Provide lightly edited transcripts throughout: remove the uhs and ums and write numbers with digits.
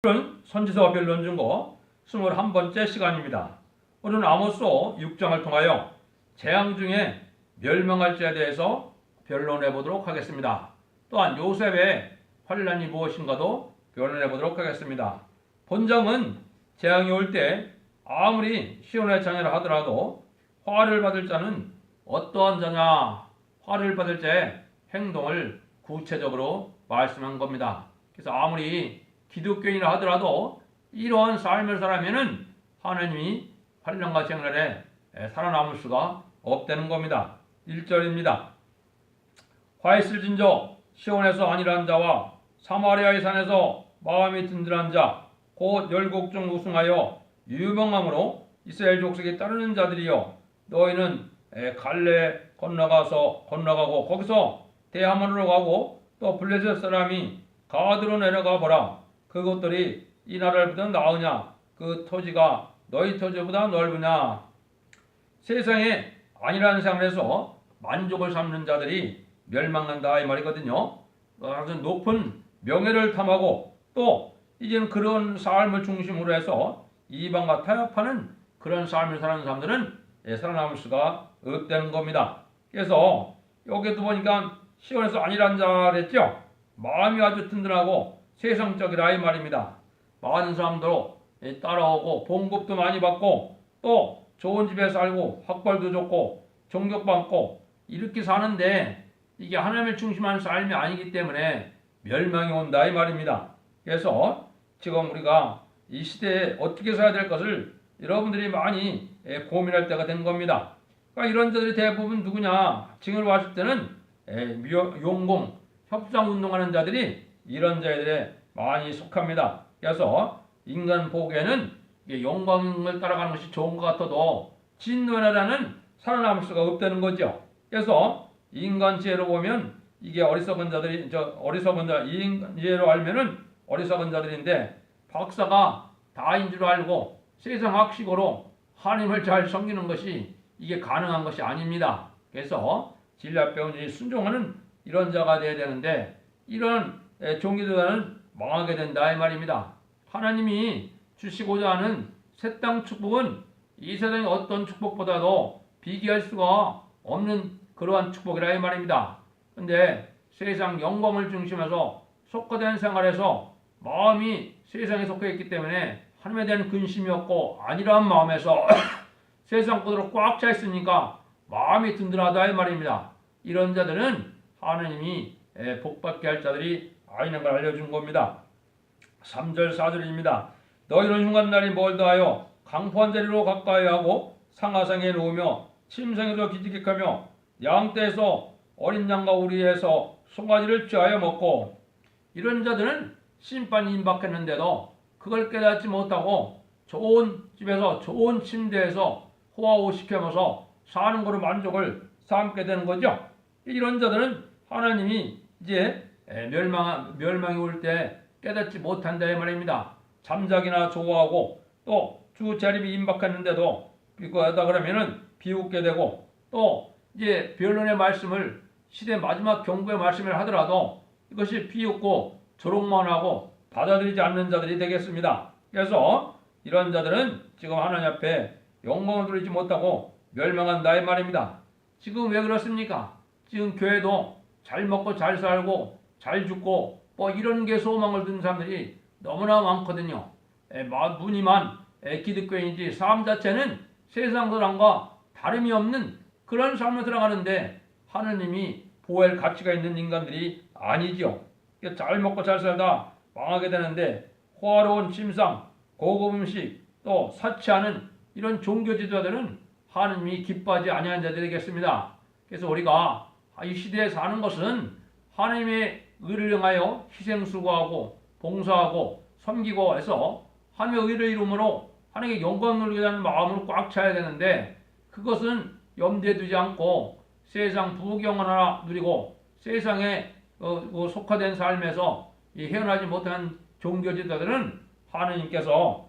오늘은 선지서 변론 중고 21번째 시간입니다. 오늘은 아모스서 6장을 통하여 재앙 중에 멸망할 자에 대해서 변론해 보도록 하겠습니다. 또한 요셉의 환난이 무엇인가도 변론해 보도록 하겠습니다. 본장은 재앙이 올 때 아무리 시온의 자녀라 하더라도 화를 받을 자는 어떠한 자냐, 화를 받을 자의 행동을 구체적으로 말씀한 겁니다. 그래서 아무리 기독교인이라 하더라도 이러한 삶을 살아면은 하나님이 환난과 재앙날에 살아남을 수가 없다는 겁니다. 1절입니다. 화 있을진저 시온에서 안일한 자와 사마리아의 산에서 마음이 든든한 자 곧 열국 중 우승하여 유명함으로 이스라엘 족속에 따르는 자들이여, 너희는 갈레 건너가고 거기서 대하만으로 가고 또 블레셋 사람이 가드로 내려가 보라. 그것들이 이 나라보다 나으냐? 그 토지가 너희 토지보다 넓으냐? 세상에 안일한 생활에서 만족을 삼는 자들이 멸망한다 이 말이거든요. 아주 높은 명예를 탐하고 또 이제는 그런 삶을 중심으로 해서 이방과 타협하는 그런 삶을 사는 사람들은 살아남을 수가 없다는 겁니다. 그래서 여기도 보니까 시온에서 안일한 자 그랬죠. 마음이 아주 든든하고 세상적이라 이 말입니다. 많은 사람들로 따라오고 봉급도 많이 받고 또 좋은 집에 살고 학벌도 좋고 존경받고 이렇게 사는데 이게 하나님을 중심한 삶이 아니기 때문에 멸망이 온다 이 말입니다. 그래서 지금 우리가 이 시대에 어떻게 살아야 될 것을 여러분들이 많이 고민할 때가 된 겁니다. 그러니까 이런 자들이 대부분 누구냐? 지금 봤을 때는 용공, 협상운동하는 자들이 이런 자들에 많이 속합니다. 그래서 인간 보기에는 영광을 따라가는 것이 좋은 것 같아도 진노라는 살아남을 수가 없다는 거죠. 그래서 인간 지혜로 보면 이게 어리석은 자들이 이해로 알면은 어리석은 자들인데 박사가 다인 줄 알고 세상 학식으로 하나님을 잘 섬기는 것이 이게 가능한 것이 아닙니다. 그래서 진리와 배운이 순종하는 이런 자가 되어야 되는데 이런 종교자는 망하게 된다 이 말입니다. 하나님이 주시고자 하는 새 땅 축복은 이 세상의 어떤 축복보다도 비교할 수가 없는 그러한 축복이라 이 말입니다. 근데 세상 영광을 중심해서 속화된 생활에서 마음이 세상에 속해 있기 때문에 하나님에 대한 근심이 없고 안일한 마음에서 세상 것으로 꽉 차 있으니까 마음이 든든하다 이 말입니다. 이런 자들은 하나님이 복받게 할 자들이 아니는 걸 알려준 겁니다. 3절 4절입니다. 너희는 흉한 날이 멀다하여 강포한 자리로 가까이 하고 상하상에 놓으며 침상에서 기지개하며 양떼에서 어린 양과 우리에서 송아지를 취하여 먹고, 이런 자들은 심판이 임박했는데도 그걸 깨닫지 못하고 좋은 집에서 좋은 침대에서 호화호 시켜면서 사는 거로 만족을 삼게 되는 거죠. 이런 자들은 하나님이 이제 멸망이 올 때 깨닫지 못한다 이 말입니다. 잠자기나 좋아하고 또 주 재림이 임박했는데도 그거하다 그러면은 비웃게 되고, 또 이제 변론의 말씀을 시대 마지막 경고의 말씀을 하더라도 이것이 비웃고 조롱만 하고 받아들이지 않는 자들이 되겠습니다. 그래서 이런 자들은 지금 하나님 앞에 영광을 누리지 못하고 멸망한다 이 말입니다. 지금 왜 그렇습니까? 지금 교회도 잘 먹고 잘 살고 잘 죽고 뭐 이런 게 소망을 둔 사람들이 너무나 많거든요. 무늬만 기독교인이지 삶 자체는 세상 사람과 다름이 없는 그런 삶을 살아가는데 하느님이 보호할 가치가 있는 인간들이 아니죠. 잘 먹고 잘 살다 망하게 되는데 호화로운 침상, 고급 음식, 또 사치하는 이런 종교 지도자들은 하느님이 기뻐하지 아니하는 자들이 되겠습니다. 그래서 우리가 이 시대에 사는 것은 하나님의 의를 향하여 희생수고하고 봉사하고 섬기고 해서 하나님의 의를 이루므로 하나님의 영광을 누리자는 마음으로 꽉 차야 되는데, 그것은 염두에 두지 않고 세상 부귀영화 하나 누리고 세상에 속화된 삶에서 헤어나지 못한 종교 지도자들은 하느님께서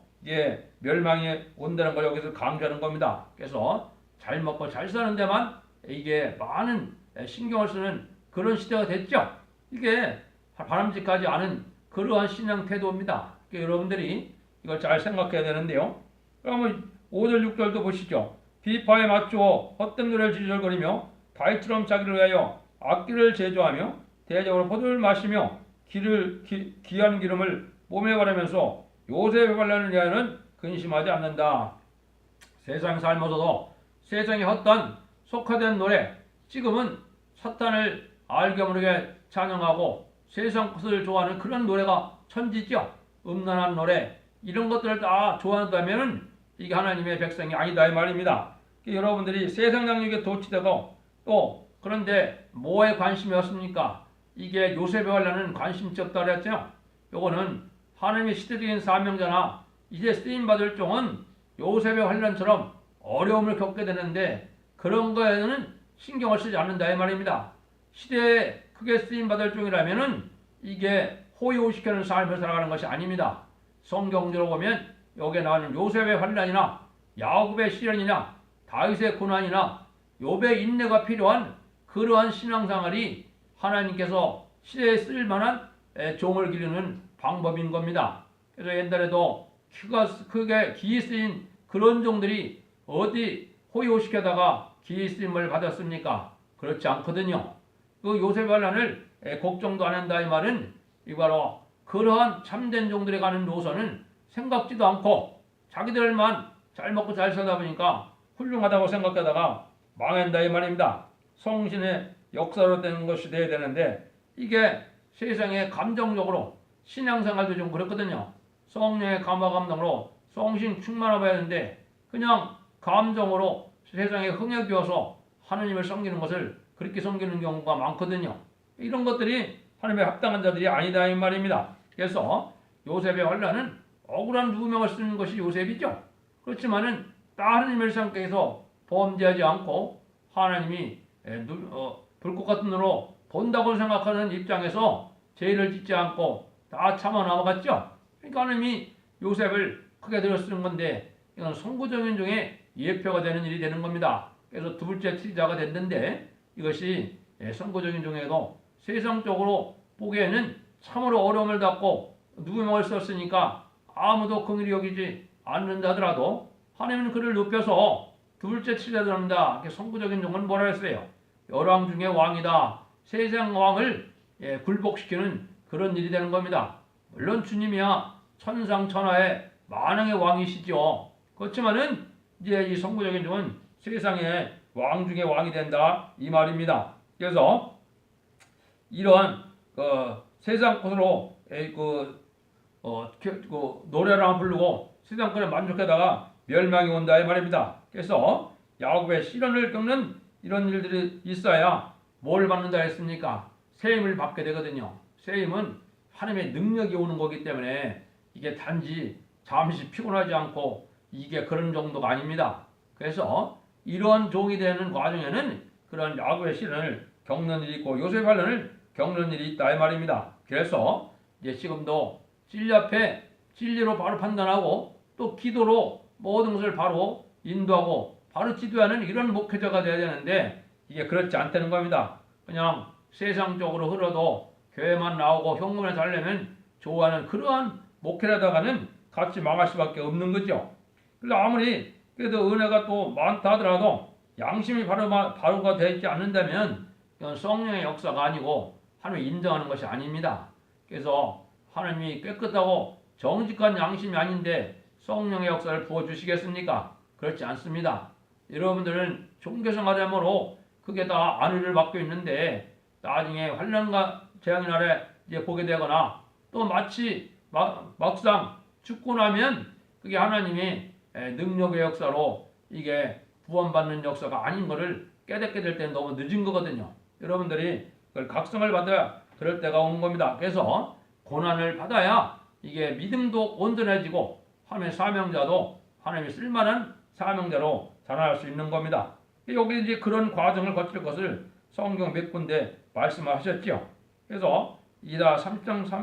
멸망이 온다는 걸 여기서 강조하는 겁니다. 그래서 잘 먹고 잘 사는 데만 이게 많은 신경을 쓰는 그런 시대가 됐죠. 이게 바람직하지 않은 그러한 신앙 태도입니다. 여러분들이 이걸 잘 생각해야 되는데요. 그러면 5절 6절도 보시죠. 비파에 맞추어 헛된 노래를 지절거리며 다윗처럼 자기를 위하여 악기를 제조하며 대적으로 포도를 마시며 귀한 기름을 몸에 바르면서 요셉의 반란을 위하여는 근심하지 않는다. 세상 살면서도 세상의 헛된 속화된 노래, 지금은 사탄을 알게 모르게 찬양하고 세상 것을 좋아하는 그런 노래가 천지죠. 음란한 노래 이런 것들을 다 좋아한다면은 이게 하나님의 백성이 아니다 이 말입니다. 여러분들이 세상 양육에 도취되고 또 그런데 뭐에 관심이 없습니까? 이게 요셉의 관련은 관심이 없다 그랬죠. 요거는 하나님의 시대적인 사명자나 이제 쓰임받을 종은 요셉의 환란처럼 어려움을 겪게 되는데 그런 거에는 신경을 쓰지 않는다 이 말입니다. 시대에 크게 쓰임받을 종이라면은 이게 호의호식하는 삶을 살아가는 것이 아닙니다. 성경적으로 보면 여기에 나오는 요셉의 환란이나 야곱의 시련이나 다윗의 고난이나 욥의 인내가 필요한 그러한 신앙생활이 하나님께서 시대에 쓸만한 종을 기르는 방법인 겁니다. 그래서 옛날에도 키가 크게 기이 쓰인 그런 종들이 어디 호의호식하다가 기이 쓰임을 받았습니까? 그렇지 않거든요. 그 요셉 환란을 걱정도 안 한다 이 말은 이바로 그러한 참된 종들이 가는 노선은 생각지도 않고 자기들만 잘 먹고 잘 살다 보니까 훌륭하다고 생각하다가 망한다 이 말입니다. 성신의 역사로 되는 것이 돼야 되는데 이게 세상에 감정적으로 신앙생활도 좀 그렇거든요. 성령의 감화 감동으로 성신 충만하게 하는데 그냥 감정으로 세상에 흥에 비어서 하나님을 섬기는 것을 그렇게 섬기는 경우가 많거든요. 이런 것들이 하나님의 합당한 자들이 아니다 이 말입니다. 그래서 요셉의 환란은 억울한 누명을 쓰는 것이 요셉이죠. 그렇지만은 하나님을 생각해서 범죄하지 않고 하나님이 불꽃 같은 눈으로 본다고 생각하는 입장에서 죄를 짓지 않고 다 참아 넘어갔죠. 그러니까 하나님이 요셉을 크게 들어 쓰는 건데 이건 선구적인 중에 예표가 되는 일이 되는 겁니다. 그래서 두 번째 치자가 됐는데 이것이 선구적인 중에도 세상적으로 보기에는 참으로 어려움을 받고 누명을 썼으니까 아무도 긍휼히 여기지 않는다 하더라도 하나님은 그를 높여서 둘째 치자도 합니다. 선구적인 종은 뭐라 했어요? 열왕 중에 왕이다. 세상 왕을 굴복시키는 그런 일이 되는 겁니다. 물론 주님이야 천상천하의 만왕의 왕이시죠. 그렇지만은 이제 이 선구적인 종은 세상의 왕 중에 왕이 된다 이 말입니다. 그래서 이러한 세상 것으로 노래를 안 부르고 세상 것에 만족하다가 멸망이 온다 이 말입니다. 그래서 야곱의 시련을 겪는 이런 일들이 있어야 뭘 받는다 했습니까? 세임을 받게 되거든요. 세임은 하나님의 능력이 오는 거기 때문에 이게 단지 잠시 피곤하지 않고 이게 그런 정도가 아닙니다. 그래서 이러한 종이 되는 과정에는 그런 야곱의 시련을 겪는 일이 있고 요셉의 환란을 겪는 일이 있다 이 말입니다. 그래서 이제 지금도 진리 앞에 진리로 바로 판단하고 또 기도로 모든 것을 바로 인도하고 바로 지도하는 이런 목회자가 되어야 되는데 이게 그렇지 않다는 겁니다. 그냥 세상적으로 흘러도 교회만 나오고 현금을 달려면 좋아하는 그러한 목회자다가는 같이 망할 수밖에 없는 거죠. 그래서 아무리 그래도 은혜가 또 많다 하더라도 양심이 바로가 되지 않는다면 이건 성령의 역사가 아니고 하나님이 인정하는 것이 아닙니다. 그래서 하나님이 깨끗하고 정직한 양심이 아닌데 성령의 역사를 부어주시겠습니까? 그렇지 않습니다. 여러분들은 종교생활함으로 그게 다 안위를 받고 있는데 나중에 환난과 재앙의 날에 이제 보게 되거나 또 마치 막상 죽고 나면 그게 하나님이 능력의 역사로 이게 구원받는 역사가 아닌 것을 깨닫게 될 때는 너무 늦은 거거든요. 여러분들이 그걸 각성을 받아야 그럴 때가 온 겁니다. 그래서 고난을 받아야 이게 믿음도 온전해지고 하나님의 사명자도 하나님이 쓸만한 사명자로 자라날 수 있는 겁니다. 여기 이제 그런 과정을 거칠 것을 성경 몇 군데 말씀하셨죠. 그래서 이다 40장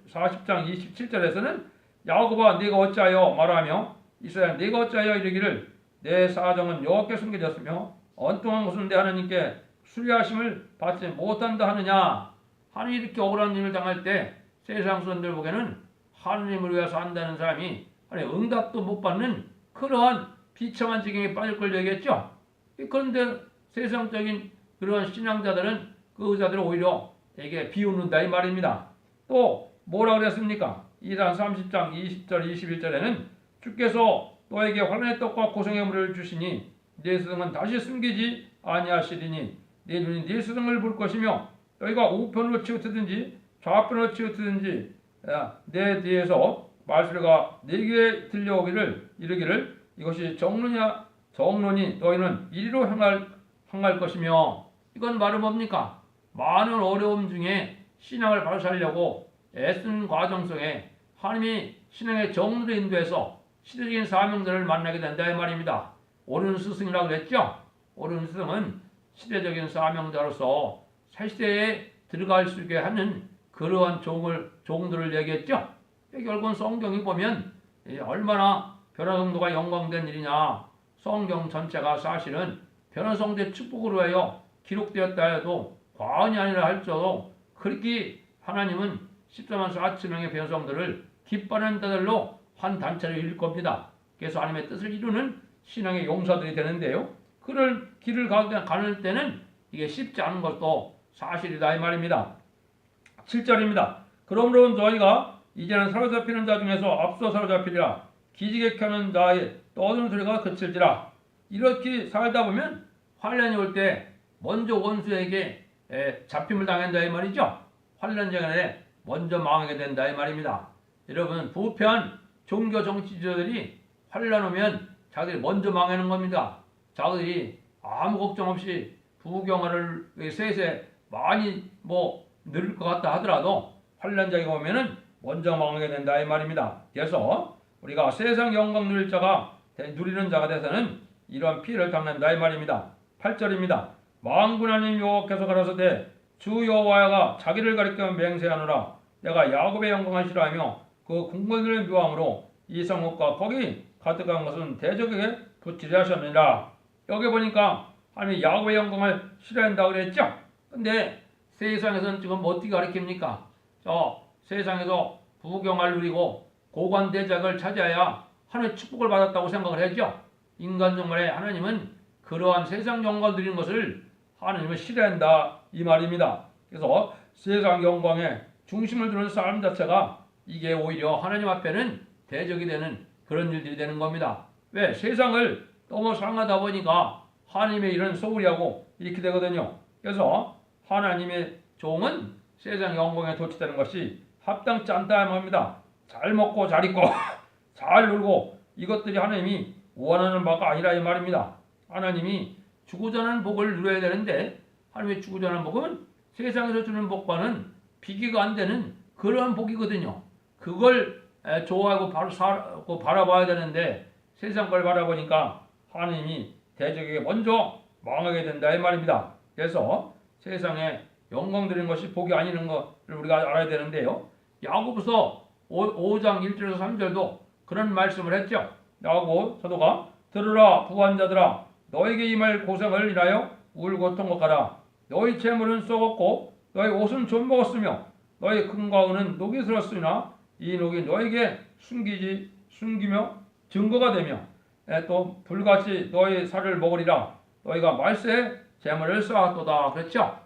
27절에서는 야고보아 네가 어찌하여 말하며 이스라엘 네가 어찌하여 이르기를 내 사정은 여호와께 숨겨졌으며 엉뚱한 것은 내 하나님께 수리하심을 받지 못한다 하느냐. 하나님이 이렇게 억울한 일을 당할 때 세상 사람들 보기에는 하느님을 위해서 한다는 사람이 아니 응답도 못 받는 그러한 비참한 지경에 빠질 걸 얘기했죠. 그런데 세상적인 그런 신앙자들은 그 의자들을 오히려 되게 비웃는다 이 말입니다. 또 뭐라 그랬습니까? 이단 30장 20절 21절에는 주께서 너에게 환난의 떡과 고생의 물을 주시니 네 스승은 다시 숨기지 아니하시리니 네 눈이 네 스승을 볼 것이며 너희가 우편으로 치우치든지 좌편으로 치우치든지 내 뒤에서 말소리가 네게 들려오기를 이르기를 이것이 정론이 너희는 이리로 향할 것이며 이건 말은 뭡니까? 많은 어려움 중에 신앙을 바로 살려고 애쓰는 과정 속에 하나님이 신앙의 정로를 인도해서 시대적인 사명들을 만나게 된다 이 말입니다. 옳은 스승이라고 그랬죠? 옳은 스승은 시대적인 사명자로서 새 시대에 들어갈 수 있게 하는 그러한 종들을 얘기했죠. 결국은 성경이 보면 얼마나 변화성도가 영광된 일이냐. 성경 전체가 사실은 변화성도의 축복으로 하여 기록되었다 해도 과언이 아니라 할지라도 그렇게 하나님은 14만 4천 명의 변화성들을 기뻐하는 자들로 한 단체를 이룰 겁니다. 그래서 하나님의 뜻을 이루는 신앙의 용사들이 되는데요. 그럴 길을 가는 때는 이게 쉽지 않은 것도 사실이다 이 말입니다. 7절입니다. 그러므로 너희가 이제는 사로잡히는 자 중에서 앞서 사로잡히리라. 기지개 켜는 자의 떠드는 소리가 그칠지라. 이렇게 살다 보면 환난이 올 때 먼저 원수에게 잡힘을 당한다 이 말이죠. 환난 전에 먼저 망하게 된다 이 말입니다. 여러분 부패한 종교 정치자들이 환난 오면 자기들이 먼저 망하는 겁니다. 자기들이 아무 걱정 없이 부경화를 세세 많이 늘을 것 같다 하더라도 환난자가 오면은 먼저 망하게 된다 이 말입니다. 그래서 우리가 세상 영광 누리는 자가 돼서는 이러한 피해를 당한다 이 말입니다. 8절입니다. 만군 하나님 여호와께서 가라사대 주 여호와가 자기를 가리켜 맹세하노라. 내가 야곱의 영광을 싫어하며 그 궁궐들의 묘함으로 이 성읍과 거기 가득한 것은 대적에게 붙이려 하셨느니라. 여기 보니까 하나님이 야곱의 영광을 싫어한다고 그랬죠. 근데 세상에서는 지금 어떻게 가리킵니까? 세상에서 부경을 누리고 고관대작을 차지해야 하나님의 축복을 받았다고 생각을 했죠. 인간 정말에 하나님은 그러한 세상 영광을 누리는 것을 하나님은 싫어한다 이 말입니다. 그래서 세상 영광에 중심을 두는 삶 자체가 이게 오히려 하나님 앞에는 대적이 되는 그런 일들이 되는 겁니다. 왜? 세상을 너무 사랑하다 보니까 하나님의 일은 소홀히 하고 이렇게 되거든요. 그래서 하나님의 종은 세상 영광에 도취되는 것이 합당치 않다 말입니다. 잘 먹고 잘 입고 잘 놀고 이것들이 하나님이 원하는 바가 아니라 이 말입니다. 하나님이 주고자 하는 복을 누려야 되는데 하나님이 주고자 하는 복은 세상에서 주는 복과는 비교가 안 되는 그러한 복이거든요. 그걸 좋아하고 바라봐야 되는데 세상 걸 바라보니까 하나님이 대적에게 먼저 망하게 된다 이 말입니다. 그래서 세상에 영광 드리는 것이 복이 아니는 것을 우리가 알아야 되는데요. 야고보서 5장 1절에서 3절도 그런 말씀을 했죠. 야고보 사도가 들으라 부한자들아 너에게 임할 고생을 인하여 울고 통곡하라. 너희 재물은 썩었고 너희 옷은 좀 먹었으며 너희 금과 은은 녹이 슬었으나 이 녹이 너에게 숨기며 증거가 되며 또 불같이 너희 살을 먹으리라. 너희가 말세에 재물을 쌓았도다. 그렇죠?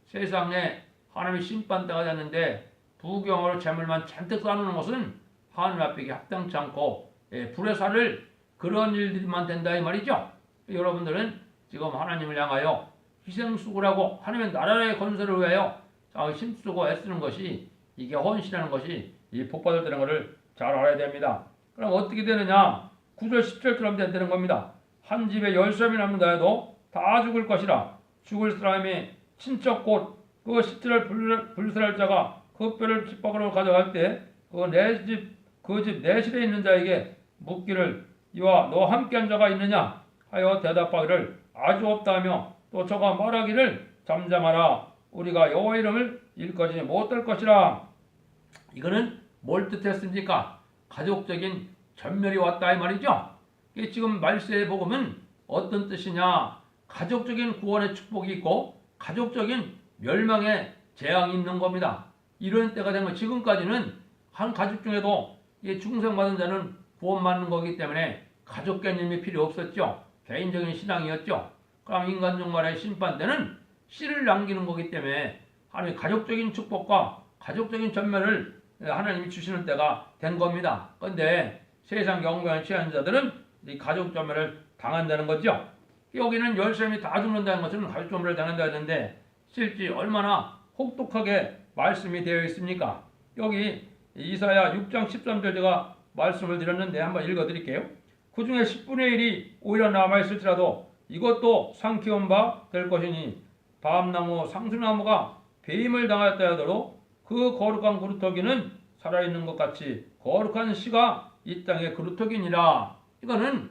세상에 하나님의 심판대가 됐는데 부경으로 재물만 잔뜩 쌓아놓는 것은 하나님 앞에 합당치 않고 불의 살을 그런 일들만 된다 이 말이죠. 여러분들은 지금 하나님을 향하여 희생수고라고 하나님의 나라의 건설을 위하여 힘쓰고 애쓰는 것이 이게 헌신하는 것이 이 복받을 되는 것을 잘 알아야 됩니다. 그럼 어떻게 되느냐? 9절 10절처럼 되는 겁니다. 한 집에 10사람이 남는다 해도 다 죽을 것이라. 죽을 사람이 친척 곧 그 시체를 불살할 자가 그 뼈를 집 밖으로 가져갈 때 그 집 내실에 있는 자에게 묻기를 이와 너 함께한 자가 있느냐 하여 대답하기를 아주 없다며 또 저가 말하기를 잠잠하라. 우리가 여호와 이름을 일까지 못할 것이라. 이거는 뭘 뜻했습니까? 가족적인 전멸이 왔다 이 말이죠. 지금 말세의 복음은 어떤 뜻이냐? 가족적인 구원의 축복이 있고 가족적인 멸망의 재앙이 있는 겁니다. 이런 때가 된 건 지금까지는 한 가족 중에도 이 중생받은 자는 구원받는 거기 때문에 가족 개념이 필요 없었죠. 개인적인 신앙이었죠. 그럼 인간 종말의 심판대는 씨를 남기는 거기 때문에 하나님 가족적인 축복과 가족적인 전면을 하나님이 주시는 때가 된 겁니다. 그런데 세상 영광에 취한 자들은 이 가족 전면을 당한다는 거죠. 여기는 열 사람이 다 죽는다는 것은 가족 전면을 당한다 했는데 실제 얼마나 혹독하게 말씀이 되어 있습니까? 여기 이사야 6장 13절 제가 말씀을 드렸는데 한번 읽어드릴게요. 그 중에 10분의 1이 오히려 남아있을지라도 이것도 상키운 바 될 것이니 밤나무 상수나무가 배임을 당하였다 하더라도 그 거룩한 그루터기는 살아있는 것 같이 거룩한 씨가 이 땅의 그루터기니라. 이거는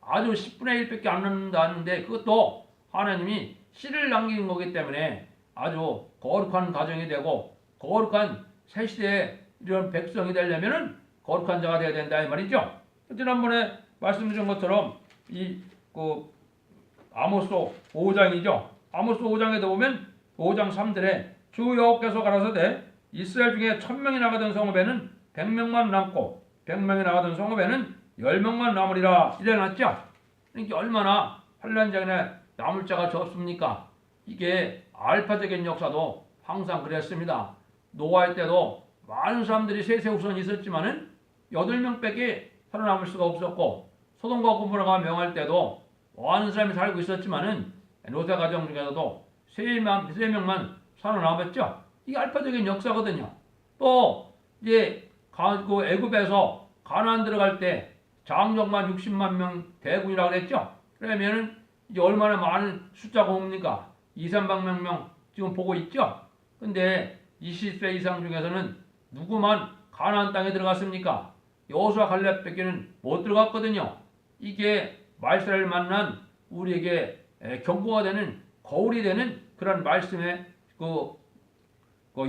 아주 10분의 1밖에 안 남는다는데 그것도 하나님이 씨를 남긴 거기 때문에 아주 거룩한 가정이 되고 거룩한 새 시대의 이런 백성이 되려면은 거룩한 자가 되어야 된다 이 말이죠. 지난번에 말씀드린 것처럼 아모스 5장이죠. 아모스 5장에도 보면 5장 3절에 주 여호와께서 가라사대 이스라엘 중에 1000명이 나가던 성읍에는 100명만 남고 100명이 나가던 성읍에는 10명만 남으리라 이래놨죠. 그러니까 얼마나 환란장에 남을 자가 적습니까? 이게 알파적인 역사도 항상 그랬습니다. 노아의 때도 많은 사람들이 세세우선이 있었지만은 8명밖에 살아남을 수가 없었고 소돔과 고모라가 명할 때도 많은 사람이 살고 있었지만은 롯의 가정 중에서도 3명만 살아남았죠. 이게 알파적인 역사거든요. 또 이제 그 애굽에서 가나안 들어갈 때 장정만 60만 명 대군이라고 그랬죠. 그러면은 이제 얼마나 많은 숫자가 옵니까? 200~300명 지금 보고 있죠. 근데 20세 이상 중에서는 누구만 가나안 땅에 들어갔습니까? 여호수아 갈렙밖에는 못 들어갔거든요. 이게 말세를 만난 우리에게 경고가 되는 거울이 되는 그런 말씀의 그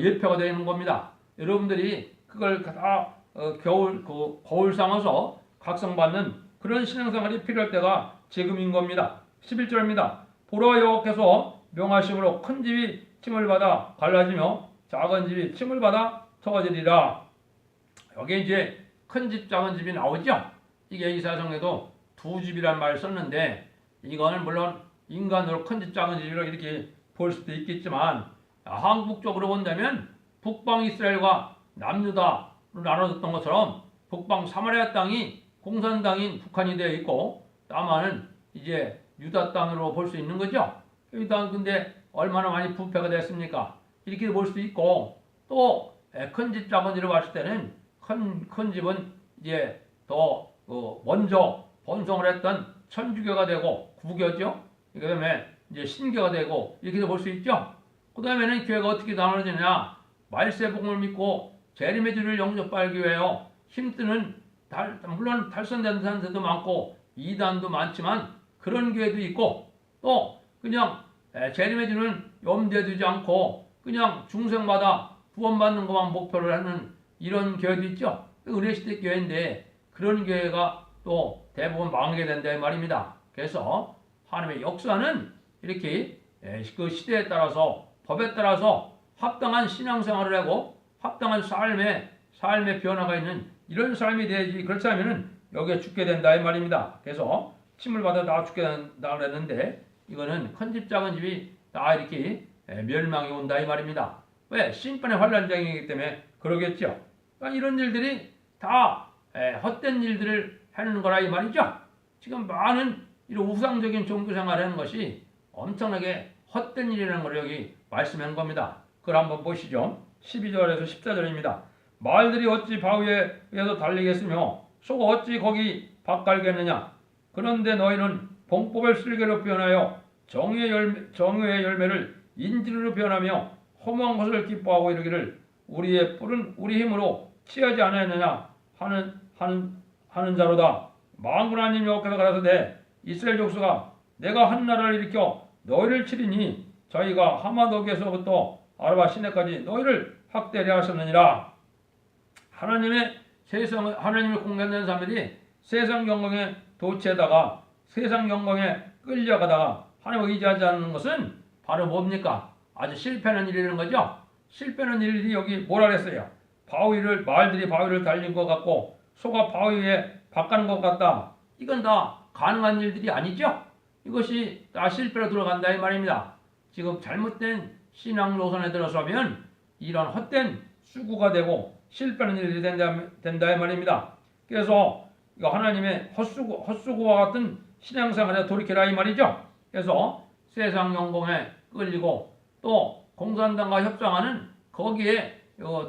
예표가 되는 겁니다. 여러분들이 그걸 다 거울 삼아서 각성받는 그런 신앙생활이 필요할 때가 지금인 겁니다. 11절입니다. 보라 여호와께서 명하심으로 큰 집이 침을 받아 갈라지며 작은 집이 침을 받아 터지리라. 여기 이제 큰 집, 작은 집이 나오죠. 이게 이사야서에도 두 집이란 말을 썼는데 이거는 물론 인간으로 큰 집, 작은 집이라고 이렇게 볼 수도 있겠지만 한국적으로 본다면 북방 이스라엘과 남유다로 나눠졌던 것처럼 북방 사마리아 땅이 공산당인 북한이 되어 있고 남한은 이제 유다 땅으로 볼 수 있는 거죠. 유다 근데 얼마나 많이 부패가 됐습니까? 이렇게 볼 수 있고 또 큰 집, 작은 집을 봤을 때는 큰 집은 이제 더 먼저 번성을 했던 천주교가 되고 구교죠. 그 다음에 이제 신교가 되고 이렇게 볼 수 있죠. 그 다음에는 교회가 어떻게 나눠지느냐? 말세복음을 믿고 재림의 주를 영접하기 위하여 힘쓰는 물론 탈선된 사람들도 많고 이단도 많지만 그런 교회도 있고 또 그냥 재림의 주는 염두에 두지 않고 그냥 중생마다 구원받는 것만 목표로 하는 이런 교회도 있죠. 은혜시대 교회인데 그런 교회가 또 대부분 망하게 된다 말입니다. 그래서 하나님의 역사는 이렇게 그 시대에 따라서 법에 따라서 합당한 신앙생활을 하고 합당한 삶의 변화가 있는 이런 삶이 되야지. 그렇지 않으면 여기에 죽게 된다 이 말입니다. 그래서 침을 받아 다 죽게 된다 그랬는데 이거는 큰 집 작은 집이 다 이렇게 멸망이 온다 이 말입니다. 왜? 심판의 환란장이기 때문에 그러겠죠. 그러니까 이런 일들이 다 헛된 일들을 하는 거라 이 말이죠. 지금 많은 이런 우상적인 종교생활을 하는 것이 엄청나게 헛된 일이라는 걸 여기 말씀한 겁니다. 그걸 한번 보시죠. 12절에서 14절입니다. 말들이 어찌 바위에 의해서 달리겠으며 소가 어찌 거기 밭갈겠느냐. 그런데 너희는 봉법을 쓸개로 표현하여 정의의 열매를 인지로 표현하며 허무한 것을 기뻐하고 이르기를 우리의 뿔은 우리 힘으로 취하지 않았느냐 하는 자로다. 만군 하나님 여호와께서 가라사대 이스라엘 족속아 내가 한 나라를 일으켜 너희를 치리니 저희가 하마독에서부터 아라바 시내까지 너희를 학대하려 하셨느니라. 하나님의 공경된 사람들이 세상 영광에 도취하다가 세상 영광에 끌려가다가 하나님을 의지하지 않는 것은 바로 뭡니까? 아주 실패하는 일이라는 거죠. 실패하는 일이 여기 뭐라 그랬어요? 말들이 바위를 달린 것 같고 소가 바위 위에 바가는 것 같다. 이건 다 가능한 일들이 아니죠. 이것이 다 실패로 들어간다 이 말입니다. 지금 잘못된 신앙 노선에 들어서면 이런 헛된 수구가 되고 실패하는 일이 된다 이 말입니다. 그래서 이거 하나님의 헛수고와 같은 신앙생활에 돌이켜라 이 말이죠. 그래서 세상 영광에 끌리고 또 공산당과 협상하는 거기에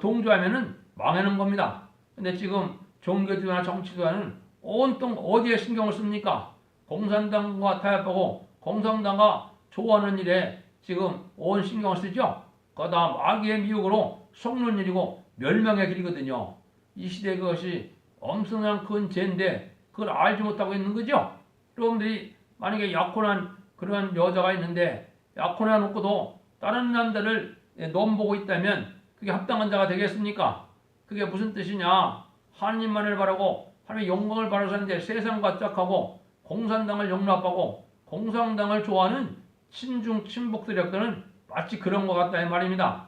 동조하면은 망하는 겁니다. 근데 지금 종교지도나 정치도는 온통 어디에 신경을 씁니까? 공산당과 타협하고 공산당과 좋아하는 일에 지금 온 신경을 쓰죠. 그다음 마귀의 미혹으로 속는 일이고 멸망의 길이거든요. 이 시대 그것이 엄청난 큰 죄인데 그걸 알지 못하고 있는 거죠. 여러분들이 만약에 약혼한 그런 여자가 있는데 약혼해 놓고도 다른 남자를 넘보고 있다면 그게 합당한 자가 되겠습니까? 그게 무슨 뜻이냐? 하나님만을 바라고 하나님의 영광을 바라서 하는데 세상과 짝하고 공산당을 용납하고 공산당을 좋아하는 친중 친북 세력들은 마치 그런 것 같다 이 말입니다.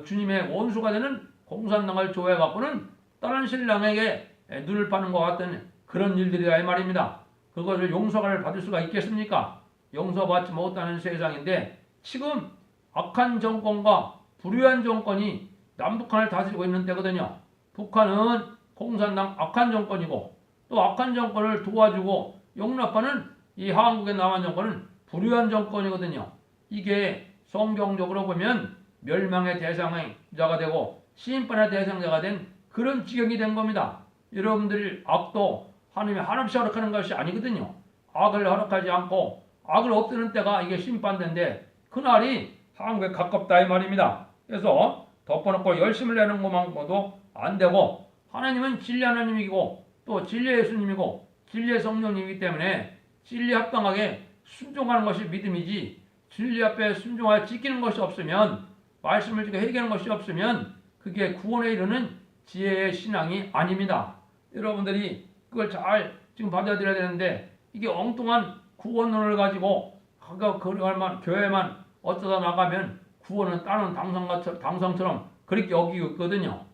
주님의 원수가 되는 공산당을 좋아해 갖고는 다른 신랑에게 눈을 파는 것 같은 그런 일들이다 이 말입니다. 그것을 용서를 받을 수가 있겠습니까? 용서받지 못하는 세상인데 지금 악한 정권과 불의한 정권이 남북한을 다스리고 있는 때거든요. 북한은 공산당 악한 정권이고 또 악한 정권을 도와주고 용납하는 이 한국의 남한 정권은 불의한 정권이거든요. 이게 성경적으로 보면 멸망의 대상자가 되고 심판의 대상자가 된 그런 지경이 된 겁니다. 여러분들이 악도 하나님이 한없이 허락하는 것이 아니거든요. 악을 허락하지 않고 악을 없애는 때가 이게 심판대인데 그날이 한국에 가깝다 이 말입니다. 그래서 덮어놓고 열심을 내는 것만도 안 되고 하나님은 진리 하나님이고 또 진리 예수님이고 진리 성령님이기 때문에 진리 합당하게 순종하는 것이 믿음이지 진리 앞에 순종하여 지키는 것이 없으면 말씀을 지켜 해결하는 것이 없으면 그게 구원에 이르는 지혜의 신앙이 아닙니다. 여러분들이 그걸 잘 지금 받아들여야 되는데 이게 엉뚱한 구원론을 가지고 교회만 어쩌다 나가면 구원은 다른 당상처럼 그렇게 여기고 있거든요.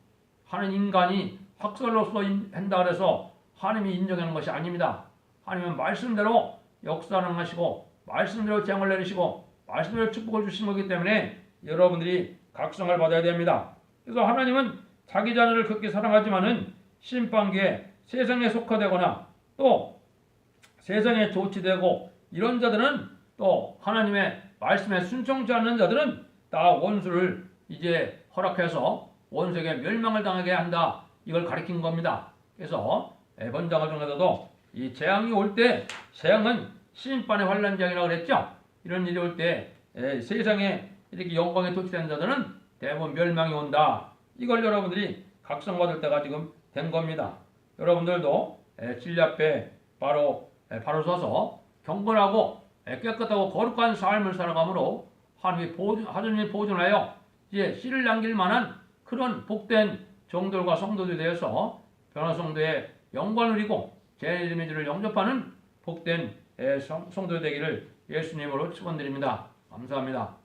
하는 인간이 학설로서 한다 그래서 하나님이 인정하는 것이 아닙니다. 하나님은 말씀대로 역사를 하시고 말씀대로 재앙을 내리시고 말씀대로 축복을 주시는 거기 때문에 여러분들이 각성을 받아야 됩니다. 그래서 하나님은 자기 자녀를 그렇게 사랑하지만은 심판기에 세상에 속화되거나 또 세상에 조치되고 이런 자들은 또 하나님의 말씀에 순종치 않는 자들은 다 원수를 이제 허락해서 원수에게 멸망을 당하게 한다. 이걸 가리킨 겁니다. 그래서 번장을 중에서도 이 재앙이 올 때 재앙은 심판의 환란 재앙이라고 그랬죠. 이런 일이 올 때 세상에 이렇게 영광에 도취된 자들은 대부분 멸망이 온다. 이걸 여러분들이 각성받을 때가 지금 된 겁니다. 여러분들도 진리 앞에 바로 서서 경건하고 깨끗하고 거룩한 삶을 살아가므로 하나님이 보존하여 이제 씨를 남길 만한 그런 복된 종들과 성도들이 되어서 변화성도의 영광을 누리고 제 이름의 주를 영접하는 복된 성도 되기를 예수님으로 축원드립니다. 감사합니다.